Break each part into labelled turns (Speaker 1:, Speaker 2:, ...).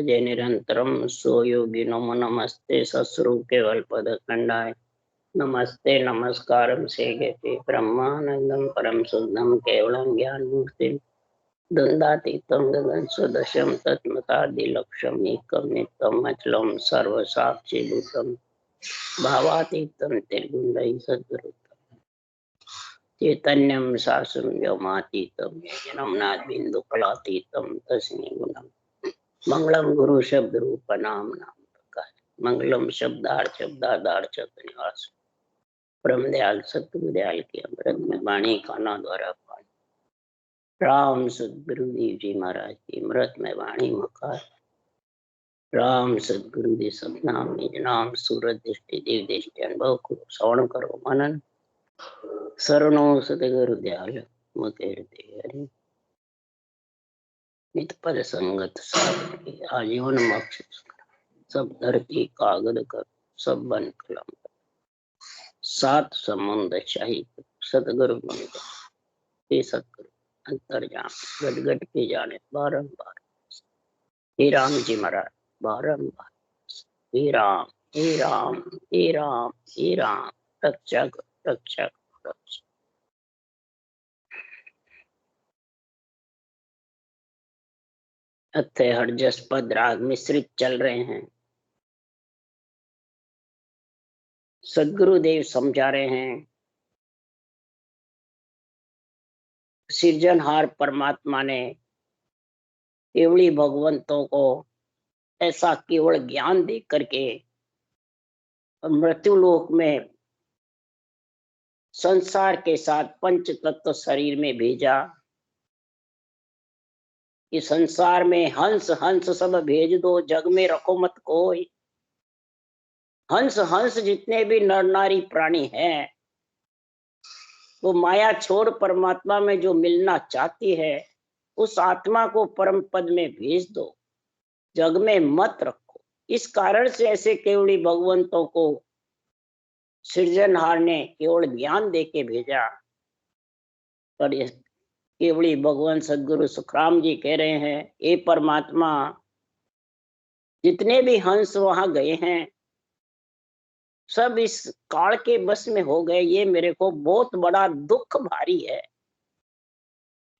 Speaker 1: अजय निरंतरम सोयोगिनो नमस्ते सस्रु केवल पद खंडाय नमस्ते नमस्कारम सेगते ब्रह्मानंदम परम शुद्धम केवलम ज्ञान मूर्ति द्वंद्वातीतम गगन सदशम तत्मतादिलक्ष्यम एकम नित्यम अचलम सर्वसाक्षी भूतम भावातीतम निर्गुणै सद्गुरु चैतन्यम शासुम व्योमातीतम जन्मनाथ बिंदु कलातीतम तस्मै गुणम मंगलम गुरु शब्द रूप नाम नाम प्रकाश मंगलम शब्दार्थ शब्दार्थ निवास परम दयाल सतगुरु दयाल की अमृत में वाणी खाना द्वारा पाठ राम सदगुरुदेव जी महाराज की अमृत में वाणी मकार राम सदगुरुदेव सतनाम निज नाम सूरत दृष्टि देव दृष्टि अनुभव करो श्रवण करो मनन शरणो सतगुरु दयाल मतेरते हरि नित पद संगत साधु आजीवन मोक्ष सब धरती कागज कर सब बन कलम सात समुद्र शाही सतगुरु मंदिर सतगुरु अंतर्जाम गट गट के जाने बारंबार हे राम जी महाराज बारंबार हे राम हे राम हे राम हे राम रक्षक रक्षक रक्षक। अथे हरजस पद राग मिश्रित चल रहे हैं। सदगुरुदेव समझा रहे हैं सृजनहार परमात्मा ने केवली भगवंतों को ऐसा केवल ज्ञान दे करके मृत्युलोक में संसार के साथ पंच तत्व शरीर में भेजा। इस संसार में हंस हंस सब भेज दो जग में रखो मत कोई। हंस हंस जितने भी नर नारी प्राणी हैं वो माया छोड़ परमात्मा में जो मिलना चाहती है उस आत्मा को परम पद में भेज दो, जग में मत रखो। इस कारण से ऐसे केवली भगवंतों को सृजनहार ने केवल ज्ञान देके भेजा। पर केवली भगवान सदगुरु सुखराम जी कह रहे हैं, ये परमात्मा जितने भी हंस वहां गए हैं सब इस काल के बस में हो गए। ये मेरे को बहुत बड़ा दुख भारी है।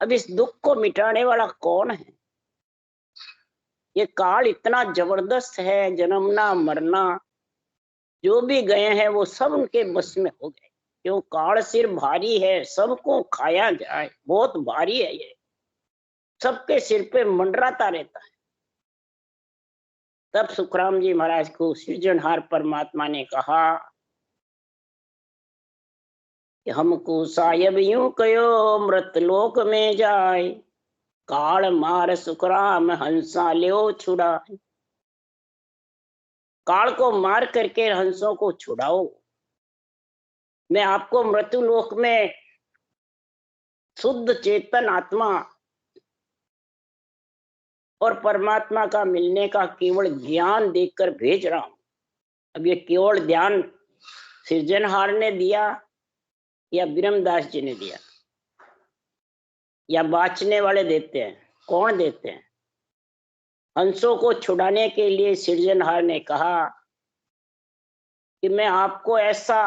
Speaker 1: अब इस दुख को मिटाने वाला कौन है? ये काल इतना जबरदस्त है, जन्मना मरना, जो भी गए हैं वो सब उनके बस में हो गए। क्यों? काल सिर भारी है, सबको खाया जाए, बहुत भारी है ये, सबके सिर पे मंडराता रहता है। तब सुखराम जी महाराज को सृजनहार परमात्मा ने कहा कि हमको सायब यूं कयो मृत लोक में जाए, काल मार सुखराम हंसा ल्यो छुड़ाए। काल को मार करके हंसों को छुड़ाओ। मैं आपको मृत्यु लोक में शुद्ध चेतन आत्मा और परमात्मा का मिलने का केवल ज्ञान देकर भेज रहा हूं। अब ये केवल ध्यान सृजनहार ने दिया या ब्रह्मदास जी ने दिया या बाँचने वाले देते हैं? कौन देते हैं? हंसों को छुड़ाने के लिए सृजनहार ने कहा कि मैं आपको ऐसा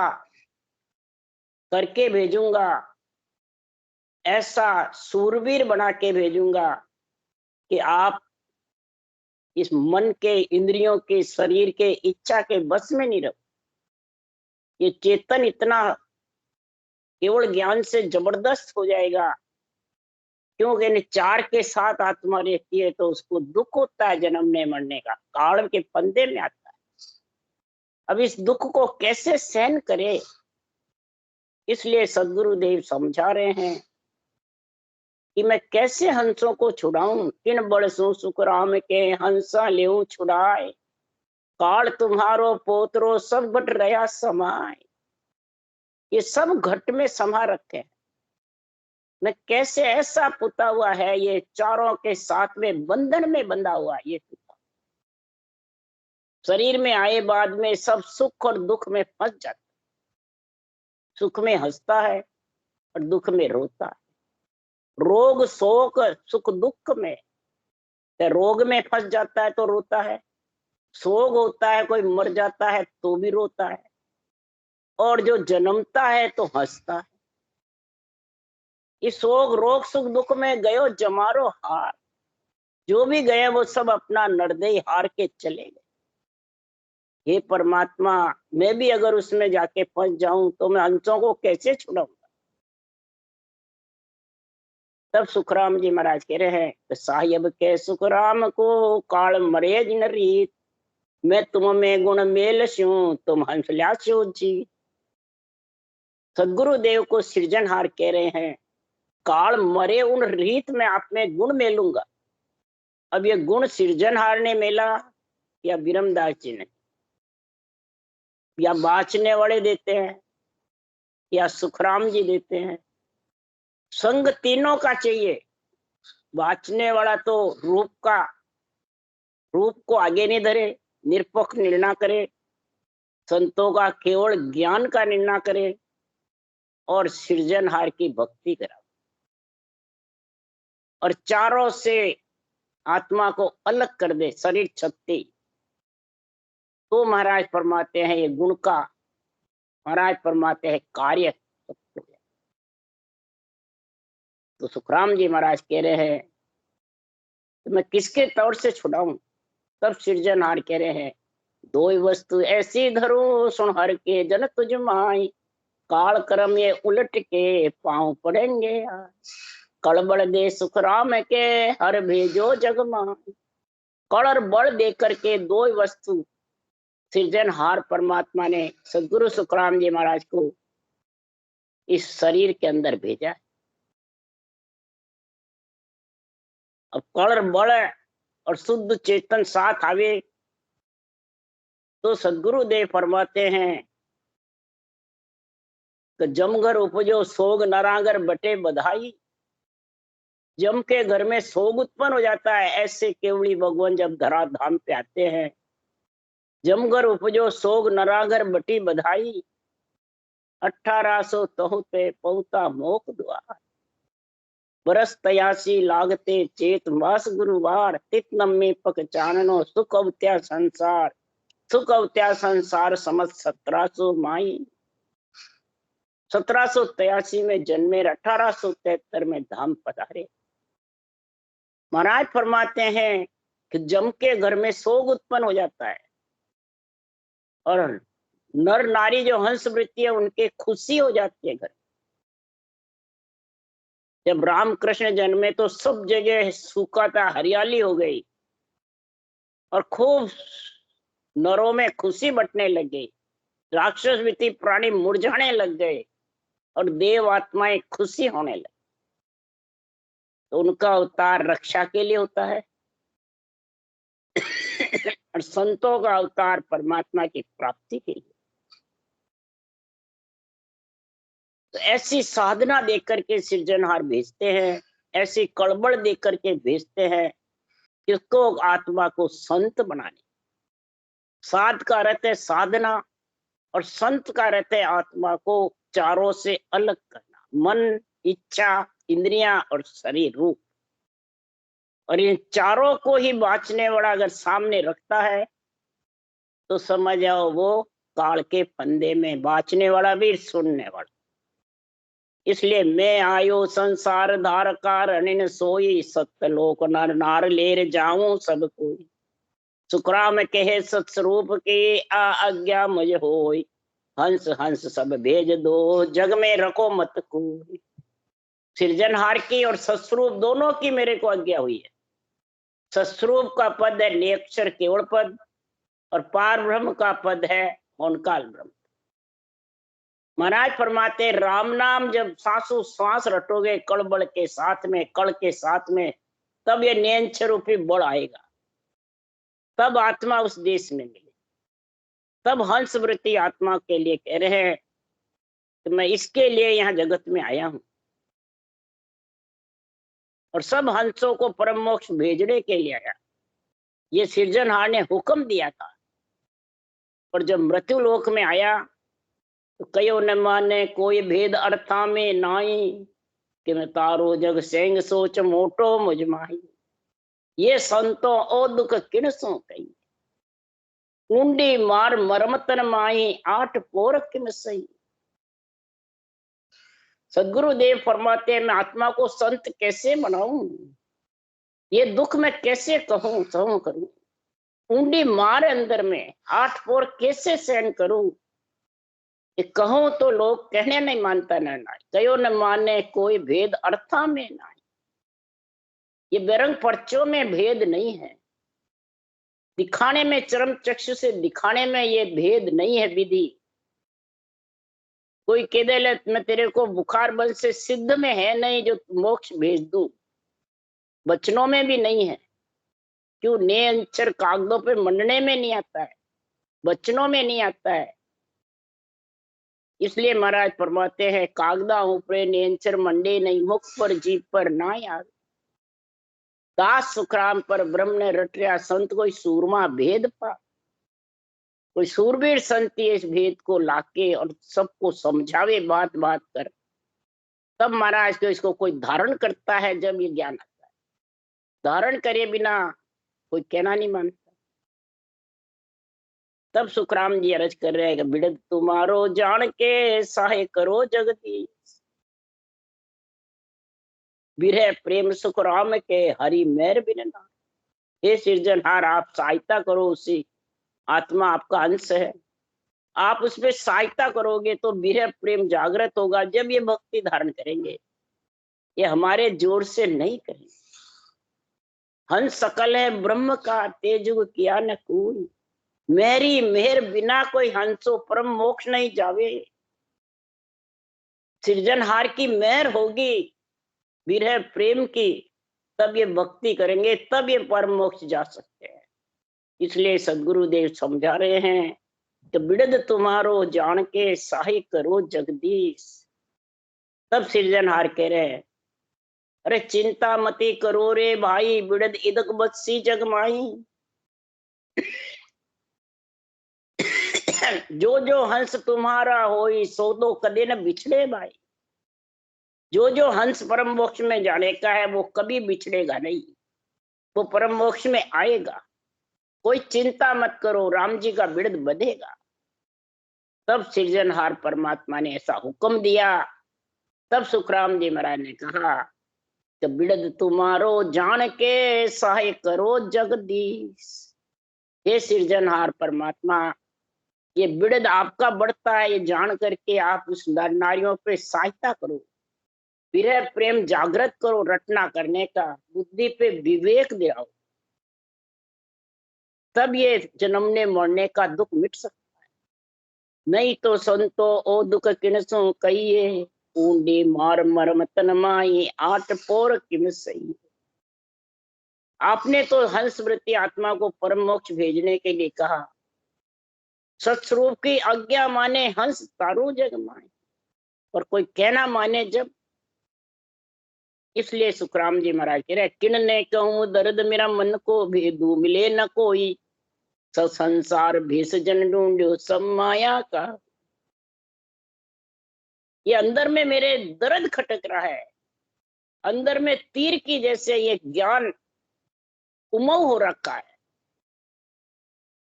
Speaker 1: करके भेजूंगा, ऐसा सूरवीर बना के भेजूंगा कि आप इस मन के, इंद्रियों के, शरीर के, इच्छा के बस में नहीं रहो। ये चेतन इतना केवल ज्ञान से जबरदस्त हो जाएगा, क्योंकि चार के साथ आत्मा रहती है तो उसको दुख होता है जन्मने मरने का, काल के फंदे में आता है। अब इस दुख को कैसे सहन करे? इसलिए सदगुरुदेव समझा रहे हैं कि मैं कैसे हंसों को छुड़ाऊं। किन बरसों सुखराम के हंसा लेऊ छुड़ाए, काल तुम्हारो पोतरो सब घट रहा समाए। ये सब घट में समा रखे हैं। मैं कैसे ऐसा पुता हुआ है, ये चारों के साथ में बंधन में बंधा हुआ ये पुता। शरीर में आए बाद में सब सुख और दुख में फंस जाता है। सुख में हंसता है और दुख में रोता है, रोग शोक सुख दुख में तो रोग में फंस जाता है तो रोता है, शोक होता है, कोई मर जाता है तो भी रोता है, और जो जन्मता है तो हंसता है। इस शोक रोग सुख दुख में गयो जमारो हार, जो भी गए वो सब अपना नरदई हार के चले गए। हे परमात्मा, मैं भी अगर उसमें जाके फंस जाऊं तो मैं हंसों को कैसे छुड़ाऊंगा। तब सुखराम जी महाराज कह रहे हैं कि साहिब के सुखराम को काल मरे जिन रीत, मैं तुम में गुण मेल स्यूं तुम हंस ल्यास्यो जी। सदगुरुदेव को सृजनहार कह रहे हैं, काल मरे उन रीत में आप में गुण मेलूंगा। अब ये गुण सृजनहार ने मेला या बिरमदास जी ने, या बाचने वाले देते हैं या सुखराम जी देते हैं। संग तीनों का चाहिए। बाचने वाला तो रूप को आगे नहीं धरे, निरपक्ष निर्णय करे, संतों का केवल ज्ञान का निर्णय करे और सृजनहार की भक्ति करा, और चारों से आत्मा को अलग कर दे, शरीर छत्ती। तो महाराज फरमाते हैं ये गुण का, महाराज फरमाते हैं कार्य। तो सुखराम जी महाराज कह रहे हैं तो मैं किसके तौर से छुड़ाऊं। तब सृजनहार कह रहे हैं, दो वस्तु ऐसी धरो सुन हर के जन तुझ माई, काल कर्म ये उलट के पांव पड़ेंगे आज, कड़बड़ दे सुखराम के हर भेजो जग माई। कड़ और बड़ दे करके दो वस्तु सृजनहार परमात्मा ने सदगुरु सुखराम जी महाराज को इस शरीर के अंदर भेजा। अब कड़ बड़ और शुद्ध चेतन साथ आवे तो सदगुरुदेव फरमाते हैं कि जमघर उपजो सोग नरागर बटे बधाई। जम के घर में सोग उत्पन्न हो जाता है, ऐसे केवली भगवान जब धरा धाम पे आते हैं। जमघर उपजो सोग नरागर बटी बधाई, 1873 पहुता मोक द्वार। बरस 83 लागते चेत मास गुरुवार, तित नम्मी पक चाननो सुख अवत्या संसार, सुख अवत्या संसार समझ 1700 माई। 1783 में जन्मे, 1873 में धाम पधारे। महाराज फरमाते हैं कि जम के घर में सोग उत्पन्न हो जाता है, और नर नारी जो हंस वृत्ति है उनके खुशी हो जाती है घर। जब रामकृष्ण जन्मे तो सब जगह सूखा था, हरियाली हो गई, और खूब नरों में खुशी बटने लग गई। राक्षस वृत्ति प्राणी मुरझाने लग गए और देव आत्माएं खुशी होने लगी। तो उनका अवतार रक्षा के लिए होता है और संतों का अवतार परमात्मा की प्राप्ति के लिए। तो ऐसी साधना देकर के सृजनहार भेजते हैं, ऐसी कड़बड़ देकर के भेजते हैं किसको, आत्मा को संत बनाने। साध का अर्थ है साधना और संत का अर्थ है आत्मा को चारों से अलग करना, मन, इच्छा, इंद्रियां और शरीर रूप। और इन चारों को ही बांचने वाला अगर सामने रखता है तो समझ जाओ वो काल के फंदे में बांचने वाला भी, सुनने वाला। इसलिए मैं आयो संसार धारकार अनिन सोई, सत्यलोक नर नार लेर जाऊं सब कोई। सुखराम कहे सत्स्वरूप के आज्ञा मुझ होई, हंस हंस सब भेज दो जग में रखो मत कोई। सृजनहार की और सत्स्वरूप दोनों की मेरे को आज्ञा हुई है। सत्स्वरूप का पद है निरक्षर केवल पद, और पार ब्रह्म का पद है ओंकार ब्रह्म। महाराज फरमाते राम नाम जब सांसों सांस रटोगे कड़बड़ के साथ में, कड़ के साथ में, तब ये नियंत्रण रूपी बल आएगा, तब आत्मा उस देश में मिले। तब हंस वृत्ति आत्मा के लिए कह रहे हैं कि मैं इसके लिए यहाँ जगत में आया हूं, और सब हंसों को परम मोक्ष भेजने के लिए आया। ये सृजनहार ने हुक्म दिया था। और जब मृत्यु लोक में आया तो कयो न माने कोई भेद अर्था में नाई, कि मैं तारो जग सेंग सोच मोटो मुझ माही। ये संतो ओ दुख किन सो कही, ऊंडी मार मरमतन माई आठ पोर किन सही। सदगुरुदेव फरमाते हैं मैं आत्मा को संत कैसे बनाऊं, ये दुख मैं कैसे कहूं सहूं करूं, ऊंडी मार अंदर में आठ पोर कैसे सहन करूं। ये कहूं तो लोग कहने नहीं मानता न नाय, कयो न माने कोई भेद अर्था में नाय। ये बेरंग पर्चों में भेद नहीं है, दिखाने में चरम चक्षु से दिखाने में ये भेद नहीं है विधि। कोई कह दे ले मैं तेरे को बुखार बल से सिद्ध में है नहीं जो मोक्ष भेज दूं, वचनों में भी नहीं है। क्यों ने अंचर कागजों पे मंडने में नहीं आता है, वचनों में नहीं आता है। इसलिए महाराज फरमाते हैं कागदा ऊपरे नेंचर मंडे नहीं, मुख पर जीप पर ना याद। दास सुखराम पर ब्रह्म ने रटिया संत कोई सूरमा भेद पा। कोई सूरबीर संत इस भेद को लाके और सबको समझावे बात बात कर, तब महाराज को इसको कोई धारण करता है जब ये ज्ञान आता है। धारण करे बिना कोई कहना नहीं मानता। तब सुखराम जी अर्ज कर रहे हैं कि बिड़द तुम्हारो जान के साहे करो जगदीश, बिरह प्रेम सुखराम के हरि मेहर बिना। हे सृजनहार आप सहायता करो, उसी आत्मा आपका अंश है, आप उसमें सहायता करोगे तो बिरह प्रेम जागृत होगा। जब ये भक्ति धारण करेंगे, ये हमारे जोर से नहीं करेंगे। हंस सकल है ब्रह्म का तेजुग किया न कोई, मेरी मेहर बिना कोई हंसो परम मोक्ष नहीं जावे। सृजनहार की मेहर होगी विरह प्रेम की, तब ये भक्ति करेंगे, तब ये परम मोक्ष जा सकते हैं। इसलिए सदगुरुदेव समझा रहे हैं कि बिड़द तुम्हारो जान के साही करो जगदीश। तब सृजनहार कह रहे हैं अरे चिंता मती करो रे भाई, बिड़द इदक बत्सी जगमाई। जो जो हंस तुम्हारा होई सो तो कदे न बिछड़े भाई। जो जो हंस परम मोक्ष में जाने का है वो कभी बिछड़ेगा नहीं, वो परम मोक्ष में आएगा। कोई चिंता मत करो, राम जी का बिड़द बधेगा। तब सृजनहार परमात्मा ने ऐसा हुक्म दिया। तब सुखराम जी महाराज ने कहा कि बिड़द तुम्हारो जान के सहाय करो जगदीश। हे सृजनहार परमात्मा, ये बिड़द आपका बढ़ता है, ये जान करके आप उस नारियों पे सहायता करो, विरह प्रेम जागृत करो, रटना करने का बुद्धि पे विवेक दिलाओ, तब ये जन्मने मरने का दुख मिट सकता है। नहीं तो संतो ओ दुख किनसो कहिए, ऊंडी मार मरम तन माई आठ पोर किम सही। आपने तो हंस वृत्ति आत्मा को परम मोक्ष भेजने के लिए कहा, सत्स्वरूप की आज्ञा माने हंस तारू जग माए, और कोई कहना माने जब। इसलिए सुखराम जी महाराज कह रहे किन ने कहूं दर्द मेरा मन को भेदू, मिले न कोई संसार भेष जन ढूंढो सब माया का। ये अंदर में मेरे दर्द खटक रहा है, अंदर में तीर की जैसे ये ज्ञान उमंग हो रखा है।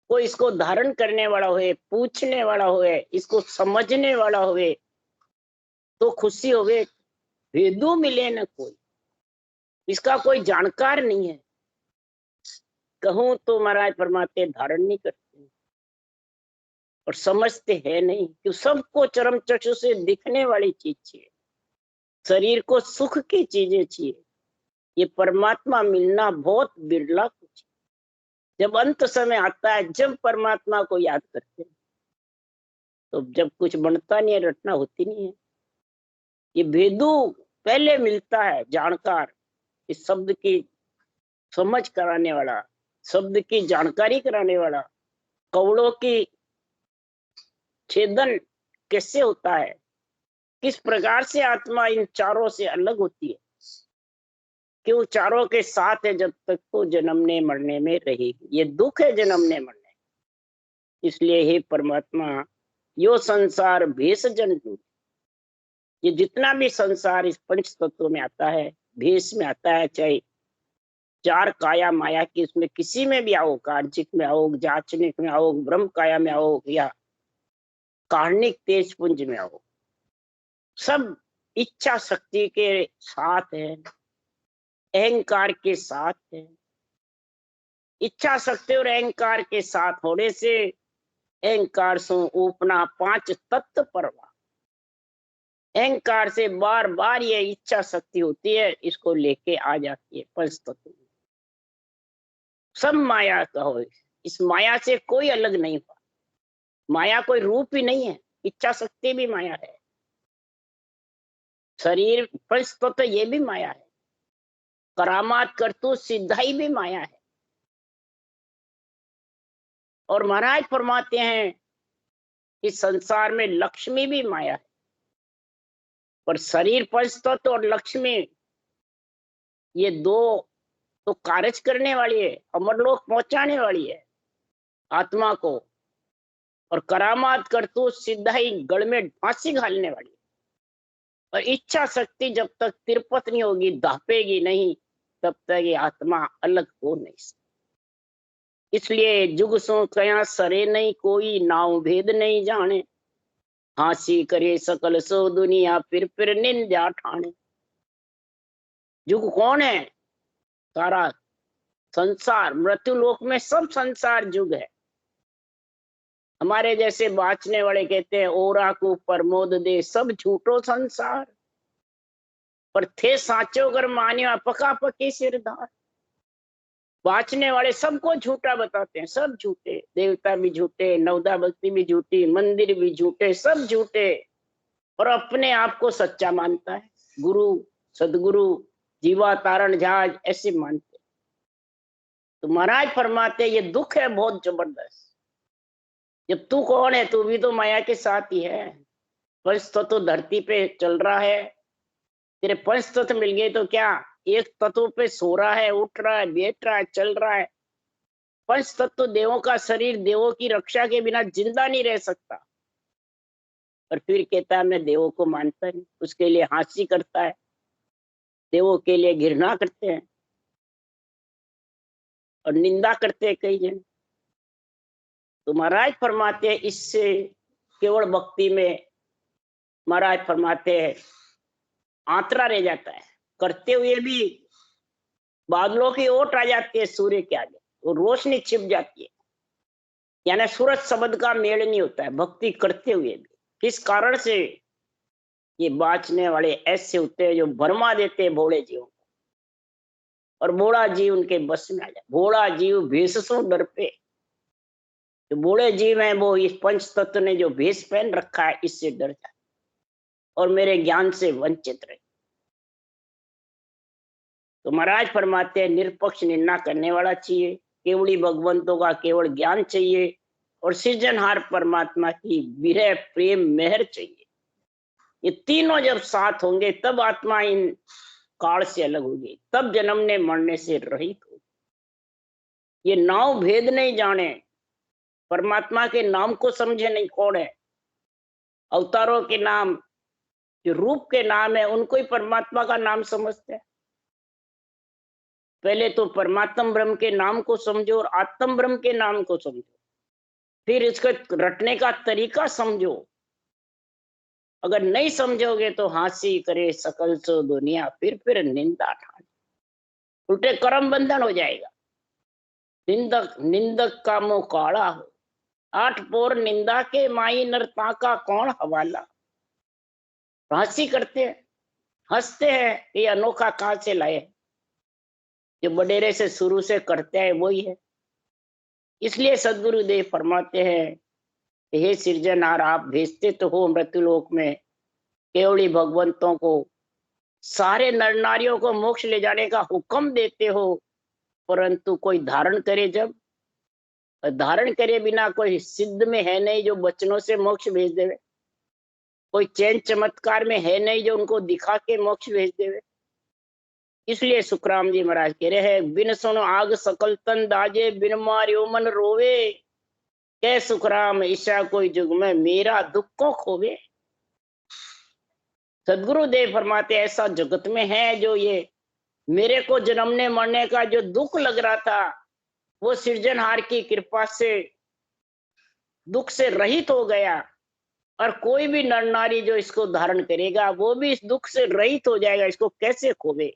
Speaker 1: कोई इसको धारण करने वाला हुए, पूछने वाला हुए, इसको समझने वाला हुए तो खुशी होवे। भेदू मिले न कोई, इसका कोई जानकार नहीं है। कहूं तो महाराज परमात्मा धारण नहीं करते और समझते हैं नहीं कि सबको चरम चक्षु से दिखने वाली चीज चाहिए, शरीर को सुख की चीजें चाहिए। ये परमात्मा मिलना बहुत बिरला कुछ। जब अंत समय आता है, जब परमात्मा को याद करते हैं, तो जब कुछ बनता नहीं है, रटना होती नहीं है। ये भेदू पहले मिलता है, जानकार, इस शब्द की समझ कराने वाला, शब्द की जानकारी कराने वाला, कौड़ों की छेदन कैसे होता है, किस प्रकार से आत्मा इन चारों से अलग होती है, क्यों चारों के साथ है जब तक तो जन्मने मरने में रहेगी। ये दुख है जन्मने मरने। इसलिए हे परमात्मा, यो संसार भेष जन, ये जितना भी संसार इस पंच तत्व में आता है, भेष में आता है, चाहे चार काया माया की, उसमें किसी में भी आओ, कार्जिक में आओ, जाचनिक में आओ, ब्रह्म काया में आओ या कार्णिक तेज पुंज में आओ, सब इच्छा शक्ति के साथ है, अहंकार के साथ है। इच्छा शक्ति और अहंकार के साथ होने से अहंकार से ऊपना पांच तत्व परवा, अहंकार से बार बार ये इच्छा शक्ति होती है, इसको लेके आ जाती है पंच तत्व। सब माया कहो, इस माया से कोई अलग नहीं हुआ। माया कोई रूप ही नहीं है, इच्छा शक्ति भी माया है, शरीर पंच तत्व ये भी माया है, करामात करतूत सिद्धाई भी माया है। और महाराज फरमाते हैं कि संसार में लक्ष्मी भी माया है, पर शरीर पंच तत्व और लक्ष्मी ये दो तो कार्य करने वाली है, अमरलोक पहुंचाने वाली है आत्मा को, और करामात करतूत सिद्धाई गढ़ में फांसी घालने वाली है। और इच्छा शक्ति जब तक तिरपत नहीं होगी, दापेगी नहीं, तब तक ये आत्मा अलग हो नहीं सकती। इसलिए जुग सो कया सरे नहीं कोई, नाव भेद नहीं जाने, हांसी करे सकल सो दुनिया फिर निंदा ठाने। जुग कौन है? सारा संसार, मृत्यु लोक में सब संसार जुग है। हमारे जैसे बाँचने वाले कहते हैं ओरा को प्रमोद दे सब झूठो संसार, पर थे साचो कर मान्या पका पकी सिरदार। बाँचने वाले सबको झूठा बताते हैं, सब झूठे, देवता भी झूठे, नवदा भक्ति भी झूठी, मंदिर भी झूठे, सब झूठे, और अपने आप को सच्चा मानता है। गुरु सदगुरु जीवा तारण जहाज ऐसे मानते। तो महाराज फरमाते ये दुख है बहुत जबरदस्त। जब तू कौन है? तू भी तो माया के साथ ही है। पंच तत्व धरती पे चल रहा है, तेरे पंच तत्व मिल गए तो क्या एक तत्व पे सो रहा है, उठ रहा है, बैठ रहा है, चल रहा है। पंच तत्व देवों का शरीर देवों की रक्षा के बिना जिंदा नहीं रह सकता, और फिर कहता है मैं देवों को मानता नहीं, उसके लिए हांसी करता है, देवों के लिए घृणा करते हैं और निंदा करते हैं कई जन। तो महाराज फरमाते हैं इससे केवल भक्ति में महाराज फरमाते हैं आंतरा रह जाता है, करते हुए भी बादलों की ओट आ जाती है सूर्य के आगे, वो रोशनी छिप जाती है, यानी सूरज शब्द का मेल नहीं होता है भक्ति करते हुए भी। किस कारण से? ये बाँचने वाले ऐसे होते हैं जो भरमा देते हैं भोले जीवों को, और भोला जीव उनके बस में आ जाए। भोला जीव भेष सो डर पे, जो भोले जीव हैं वो इस पंच तत्व ने जो भेष पहन रखा है इससे डर जाए और मेरे ज्ञान से वंचित रहे। तो महाराज फरमाते हैं निरपक्ष निंदा करने वाला चाहिए, केवली भगवंतों का केवल ज्ञान चाहिए, और सृजनहार परमात्मा की विरह प्रेम मेहर चाहिए। ये तीनों जब साथ होंगे तब आत्मा इन काल से अलग होगी, तब जन्मने मरने से रहित होगी। ये नाव भेद नहीं जाने, परमात्मा के नाम को समझे नहीं कौन है। अवतारों के नाम जो रूप के नाम है उनको ही परमात्मा का नाम समझते हैं। पहले तो परमात्म ब्रह्म के नाम को समझो और आत्म ब्रह्म के नाम को समझो, फिर इसको रटने का तरीका समझो। अगर नहीं समझोगे तो हांसी करे सकल सो दुनिया फिर निंदा ठाने, उल्टे कर्म बंधन हो जाएगा। निंदक निंदक का मुंह काला हो, आठ पोर निंदा के माई नरता का कौन हवाला। हंसी करते हैं, हंसते हैं, ये अनोखा कहां से लाए? जो बडेरे से शुरू से करते हैं वही है। इसलिए सदगुरुदेव फरमाते हैं हे सृजनहार, आप भेजते तो हो मृत्युलोक में केवली भगवंतों को, सारे नर नारियों को मोक्ष ले जाने का हुक्म देते हो, परंतु कोई धारण करे जब, धारण करे बिना कोई सिद्ध में है नहीं जो बचनों से मोक्ष भेज देवे, कोई चैन चमत्कार में है नहीं जो उनको दिखा के मोक्ष भेज देवे। इसलिए सुखराम जी महाराज कह रहे हैं बिन सुनो आग सकल तन दाजे, बिन मारियो मन रोवे, कै सुखराम ईशा कोई जुग में मेरा दुख को खोवे। सदगुरुदेव फरमाते ऐसा जगत में है जो ये मेरे को जन्मने मरने का जो दुख लग रहा था, वो सृजनहार की कृपा से दुख से रहित हो गया। और कोई भी नर नारी जो इसको धारण करेगा वो भी इस दुख से रहित हो जाएगा। इसको कैसे खोवे?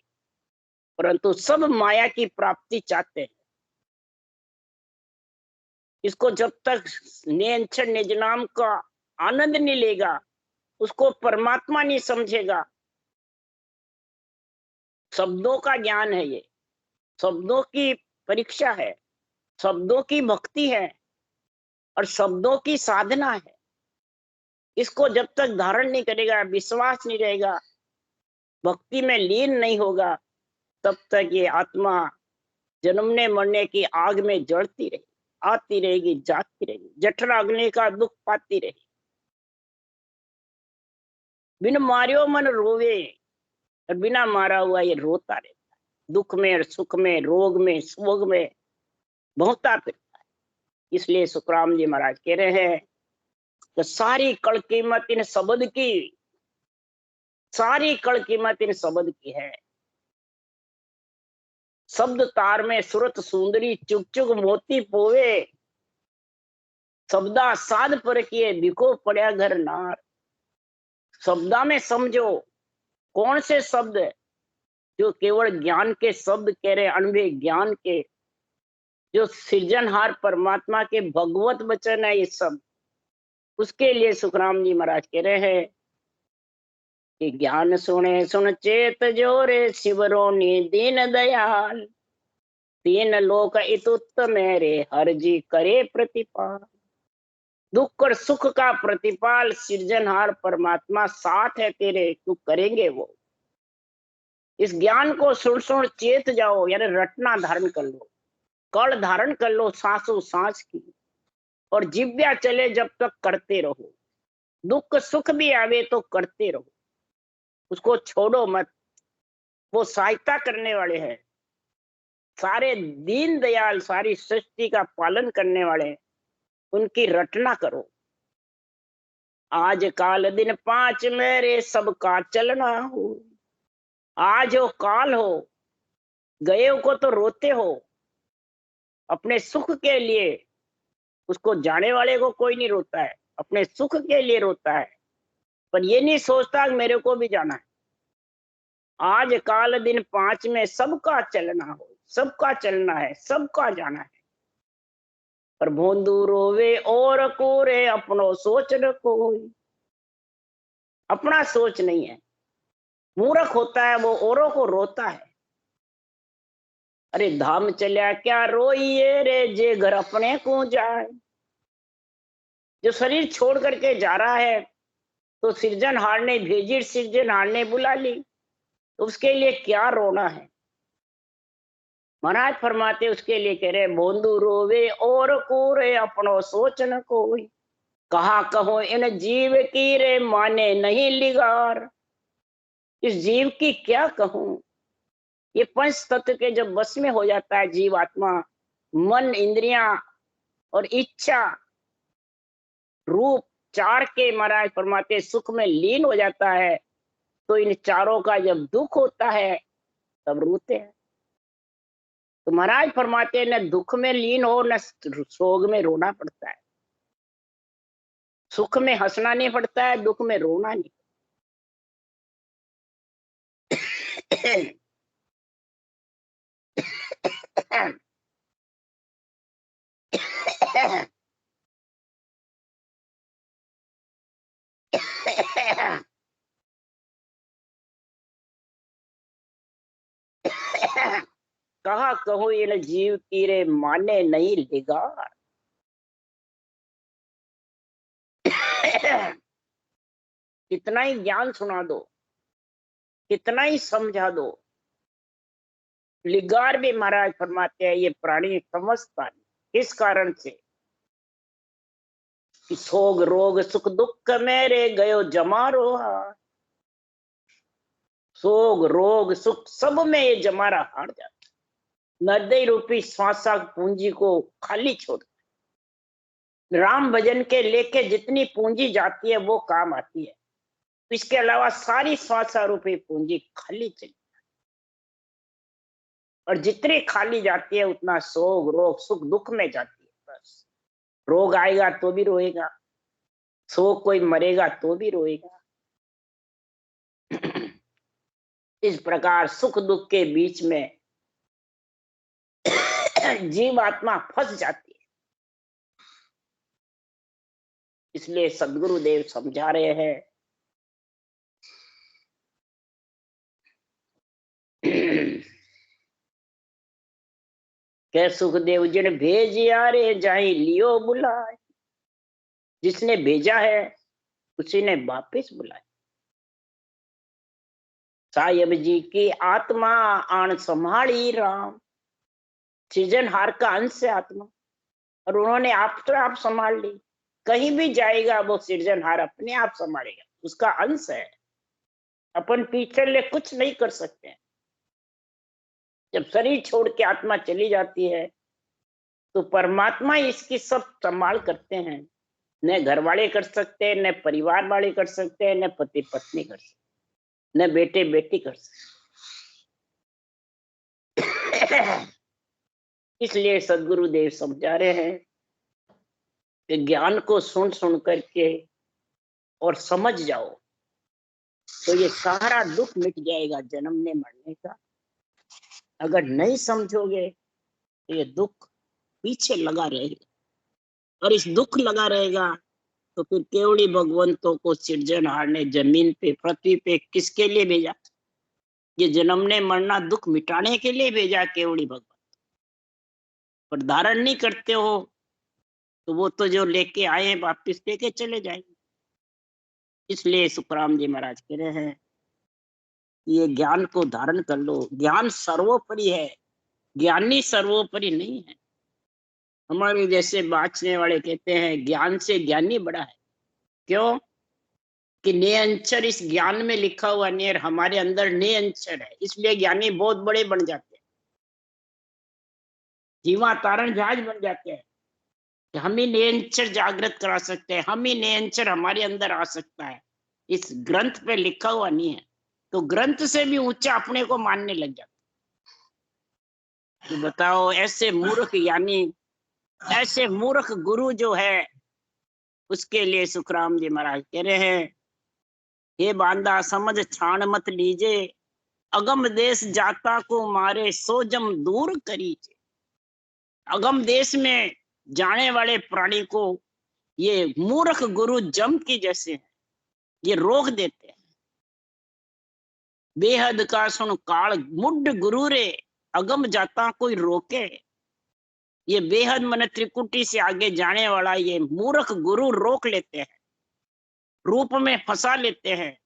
Speaker 1: परंतु सब माया की प्राप्ति चाहते हैं। इसको जब तक नियंत्रण निज नाम का आनंद नहीं लेगा, उसको परमात्मा नहीं समझेगा। शब्दों का ज्ञान है ये, शब्दों की परीक्षा है, शब्दों की भक्ति है और शब्दों की साधना है। इसको जब तक धारण नहीं करेगा, विश्वास नहीं रहेगा, भक्ति में लीन नहीं होगा, तब तक ये आत्मा जन्मने मरने की आग में जड़ती रहेगी, आती रहेगी, जाती रहेगी, जठर अग्नि का दुख पाती रहेगी। बिन मारियो मन रोवे, और बिना मारा हुआ ये रोता रहता है, दुख में और सुख में, रोग में, शोक में भोंकता फिरता है। इसलिए सुखराम जी महाराज कह रहे हैं कि सारी कड़ कीमत इन शब्द की, सारी कड़ कीमत इन शब्द की है। शब्द तार में सुरत सुंदरी, चुक चुक मोती पोवे, शब्दा साध पर किए बिको पड़ा घर नार। शब्दा में समझो कौन से शब्द जो केवल ज्ञान के शब्द कह रहे, अनुभव ज्ञान के, जो सृजनहार परमात्मा के भगवत वचन है ये सब। उसके लिए सुखराम जी महाराज कह रहे हैं कि ज्ञान सुने सुन चेत जोरे, शिवरो ने दीन दयाल, तीन लोक इतुत्त मेरे, हर जी करे प्रतिपाल। दुख और सुख का प्रतिपाल सृजनहार परमात्मा साथ है तेरे, तू करेंगे वो। इस ज्ञान को सुन सुन चेत जाओ, यानी रटना धारण कर लो, कड़ धारण कर लो सांसों सांस की, और जिव्या चले जब तक करते रहो। दुख सुख भी आवे तो करते रहो, उसको छोड़ो मत। वो सहायता करने वाले हैं, सारे दीन दयाल, सारी सृष्टि का पालन करने वाले हैं, उनकी रटना करो। आज काल दिन पांच मेरे, सबका चलना हो। आज हो काल हो, गए को तो रोते हो, अपने सुख के लिए। उसको जाने वाले को कोई नहीं रोता है, अपने सुख के लिए रोता है, पर ये नहीं सोचता कि मेरे को भी जाना है। आज काल दिन पांच में सबका चलना हो, सबका चलना है, सबका जाना है। पर भोंदू रोवे और कोरे, अपनो सोच न कोई। अपना सोच नहीं है, मूर्ख होता है वो, औरों को रोता है। अरे धाम चलिया क्या रोइए रे, जे घर अपने को जाए। जो शरीर छोड़ करके जा रहा है तो सृजनहार ने भेजी, सृजनहार ने बुला ली, तो उसके लिए क्या रोना है? महाराज फरमाते उसके लिए कह रहे, बोंदू रोवे और कोरे, अपनो सोच न कोई। कहा कहो इन जीव की रे, माने नहीं लिगार। इस जीव की क्या कहूं? ये पंच तत्व के जब बस में हो जाता है जीव आत्मा, मन, इंद्रियां और इच्छा, रूप चार के महाराज फरमाते सुख में लीन हो जाता है, तो इन चारों का जब दुख होता है तब रोते हैं। तो महाराज फरमाते न दुख में लीन हो, न शोक में रोना पड़ता है। सुख में हंसना नहीं पड़ता है, दुख में रोना नहीं। कहा कहूं इन जीव की रे, माने नहीं लिगार। कितना ही ज्ञान सुना दो, कितना ही समझा दो, लिगार भी महाराज फरमाते हैं ये प्राणी समझता नहीं। किस कारण से? कि सोग रोग सुख दुख मेरे, गयो जमा रोहा। सोग रोग सुख सब में ये जमारा हार जाता, नदय रूपी श्वासा पूंजी को खाली छोड़। राम भजन के लेके जितनी पूंजी जाती है वो काम आती है, इसके अलावा सारी श्वासा रूपी पूंजी खाली चली। और जितने खाली जाती है उतना शोक रोग सुख दुख में जाती है। बस रोग आएगा तो भी रोएगा, शोक कोई मरेगा तो भी रोएगा। इस प्रकार सुख दुख के बीच में जीवात्मा फंस जाती है। इसलिए सद्गुरुदेव समझा रहे हैं के सुखदेव जिन भेजिया रे जाई लियो बुलाए। जिसने भेजा है उसी ने वापिस बुलाया। साहेब जी की आत्मा आन संभाली राम। सृजनहार का अंश है आत्मा, और उन्होंने आप तो आप संभाल ली। कहीं भी जाएगा वो सृजनहार अपने आप संभालेगा, उसका अंश है। अपन पीछे ले कुछ नहीं कर सकते। जब शरीर छोड़ के आत्मा चली जाती है तो परमात्मा इसकी सब संभाल करते हैं। न घर वाले कर सकते हैं, न परिवार वाले कर सकते हैं, न पति पत्नी कर सकते, न बेटे बेटी कर सकते। इसलिए सद्गुरुदेव समझा रहे हैं कि ज्ञान को सुन सुन करके और समझ जाओ तो ये सारा दुख मिट जाएगा जन्मने मरने का। अगर नहीं समझोगे तो ये दुख पीछे लगा रहेगा, और इस दुख लगा रहेगा तो फिर केवड़ी भगवंतों को सृजनहार ने जमीन पे पृथ्वी पे किसके लिए भेजा? ये जन्मने मरना दुख मिटाने के लिए भेजा केवड़ी भगवंत। पर धारण नहीं करते हो तो वो तो जो लेके आए वापिस लेके चले जाएंगे। इसलिए सुखराम जी महाराज कह रहे हैं ये ज्ञान को धारण कर लो। ज्ञान सर्वोपरि है, ज्ञानी सर्वोपरि नहीं है। हमारे जैसे बाँचने वाले कहते हैं ज्ञान से ज्ञानी बड़ा है। क्यों? कि नियंचर इस ज्ञान में लिखा हुआ नहीं है, हमारे अंदर नियंचर है, इसलिए ज्ञानी बहुत बड़े बन जाते हैं। जीवा तारण जहाज बन जाते हैं। हम ही नियंचर जागृत करा सकते हैं, हम ही नियंचर हमारे अंदर आ सकता है। इस ग्रंथ पे लिखा हुआ नहीं है, तो ग्रंथ से भी ऊंचा अपने को मानने लग जाता। तो बताओ ऐसे मूर्ख, यानी ऐसे मूर्ख गुरु जो है उसके लिए सुखराम जी महाराज कह रहे हैं हे बांदा समझ छाण मत लीजे। अगम देश जाता को मारे सो जम दूर करीजे। अगम देश में जाने वाले प्राणी को ये मूर्ख गुरु जम की जैसे हैं, ये रोक देते हैं। बेहद का सुन काल मुड गुरु रे अगम जाता कोई रोके। ये बेहद मन त्रिकुटी से आगे जाने वाला ये मूर्ख गुरु रोक लेते हैं, रूप में फंसा लेते हैं।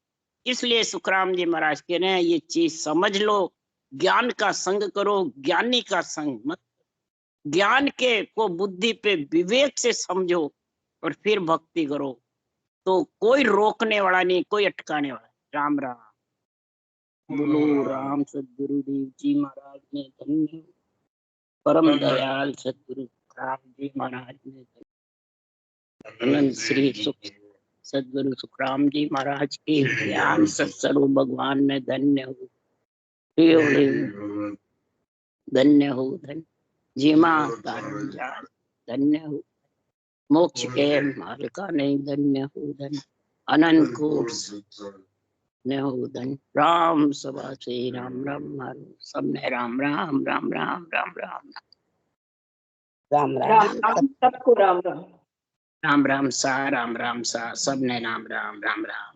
Speaker 1: इसलिए सुखराम जी महाराज कह रहे हैं ये चीज समझ लो। ज्ञान का संग करो, ज्ञानी का संग मत। ज्ञान के को बुद्धि पे विवेक से समझो और फिर भक्ति करो, तो कोई रोकने वाला नहीं, कोई अटकाने वाला। राम राम बोलो। राम सदगुरुदेव जी महाराज ने धन्य, परम दयाल सदगुरु राम जी महाराज ने अनंत श्री सुख सदगुरु सुखराम जी महाराज के ज्ञान सत्स्वरूप भगवान ने धन्य हो, धन्य हो, धन्य जीमा धन्य हो, मोक्ष के मार्ग का नहीं धन्य हो, धन्य अनंत कोर्स धन्य हो, धन्य राम सभा से राम राम सब में राम राम राम राम राम राम राम राम सबको राम राम राम राम सा सब ने राम राम राम राम